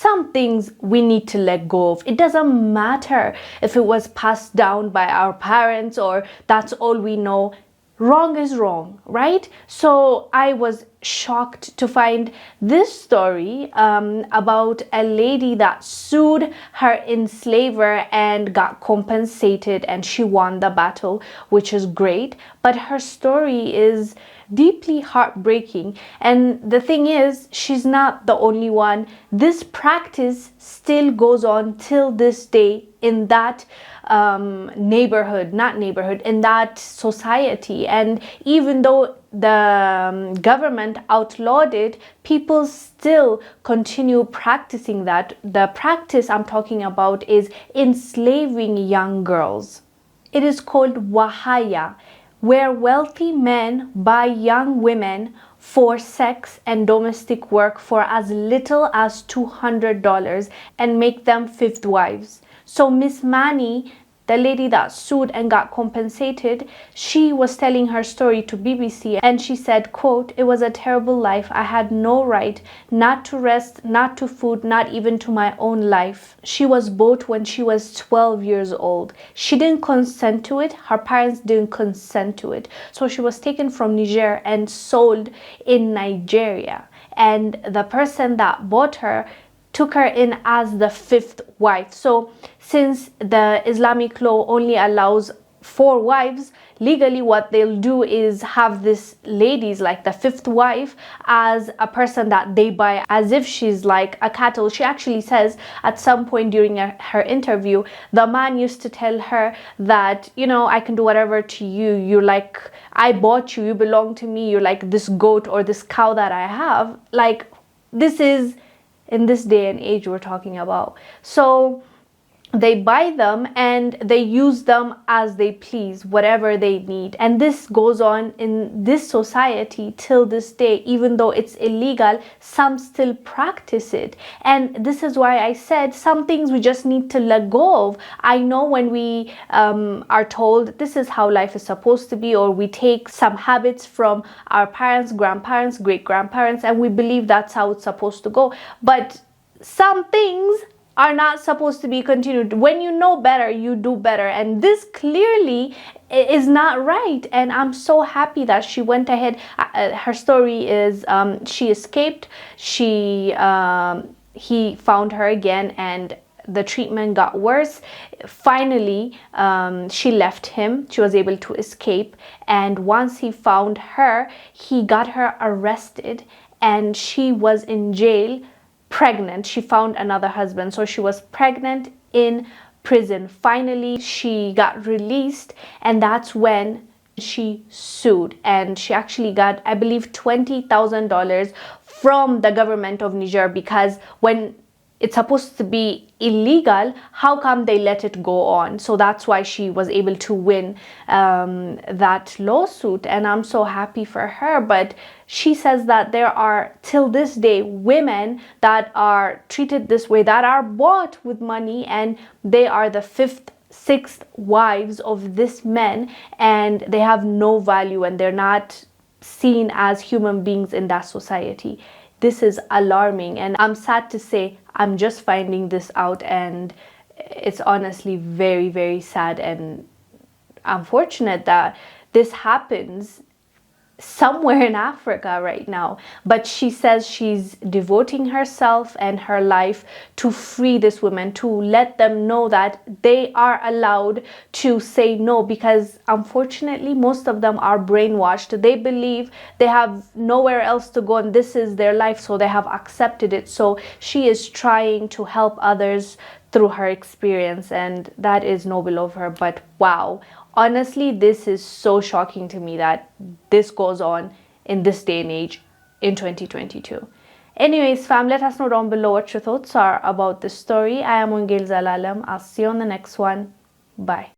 some things we need to let go of. It doesn't matter if it was passed down by our parents or that's all we know. Wrong is wrong, right? So I was shocked to find this story about a lady that sued her enslaver and got compensated, and she won the battle, which is great. But her story is deeply heartbreaking, and the thing is, she's not the only one. This practice still goes on till this day in that in that society. And even though the government outlawed it, people still continue practicing that. The practice I'm talking about is enslaving young girls. It is called wahaya, where wealthy men buy young women for sex and domestic work for as little as $200 and make them fifth wives. So Miss Mani, the lady that sued and got compensated, she was telling her story to BBC, and she said, quote, "It was a terrible life. I had no right, not to rest, not to food, not even to my own life." She was bought when she was 12 years old. She didn't consent to it. Her parents didn't consent to it. So she was taken from Niger and sold in Nigeria. And the person that bought her took her in as the fifth wife. So since the Islamic law only allows 4 wives, legally what they'll do is have this ladies, like the fifth wife, as a person that they buy as if she's like a cattle. She actually says at some point during her interview, the man used to tell her that, you know, I can do whatever to you. You're like, I bought you, you belong to me. You're like this goat or this cow that I have. Like, this is in this day and age we're talking about. So they buy them and they use them as they please, whatever they need. And this goes on in this society till this day. Even though it's illegal, some still practice it. And this is why I said some things we just need to let go of. I know when we are told this is how life is supposed to be, or we take some habits from our parents, grandparents, great-grandparents, and we believe that's how it's supposed to go. But some things are not supposed to be continued. When you know better, you do better. And this clearly is not right. And I'm so happy that she went ahead. Her story is she escaped. He found her again, and the treatment got worse. Finally, she left him. She was able to escape. And once he found her, he got her arrested, and she was in jail pregnant. She found another husband, so she was pregnant in prison. Finally, she got released, and that's when she sued, and she actually got, I believe, $20,000 from the government of Niger, because when it's supposed to be illegal, how come they let it go on? So that's why she was able to win that lawsuit, and I'm so happy for her. But she says that there are, till this day, women that are treated this way, that are bought with money, and they are the 5th, 6th wives of this men, and they have no value, and they're not seen as human beings in that society. This is alarming, and I'm sad to say I'm just finding this out, and it's honestly very, very sad and unfortunate that this happens somewhere in Africa right now. But she says she's devoting herself and her life to free this woman, to let them know that they are allowed to say no, because unfortunately most of them are brainwashed. They believe they have nowhere else to go and this is their life, so they have accepted it. So she is trying to help others through her experience, and that is noble of her. But wow, honestly, this is so shocking to me that this goes on in this day and age in 2022. Anyways, fam, let us know down below what your thoughts are about this story. I am Wongel Zelalem. I'll see you on the next one. Bye.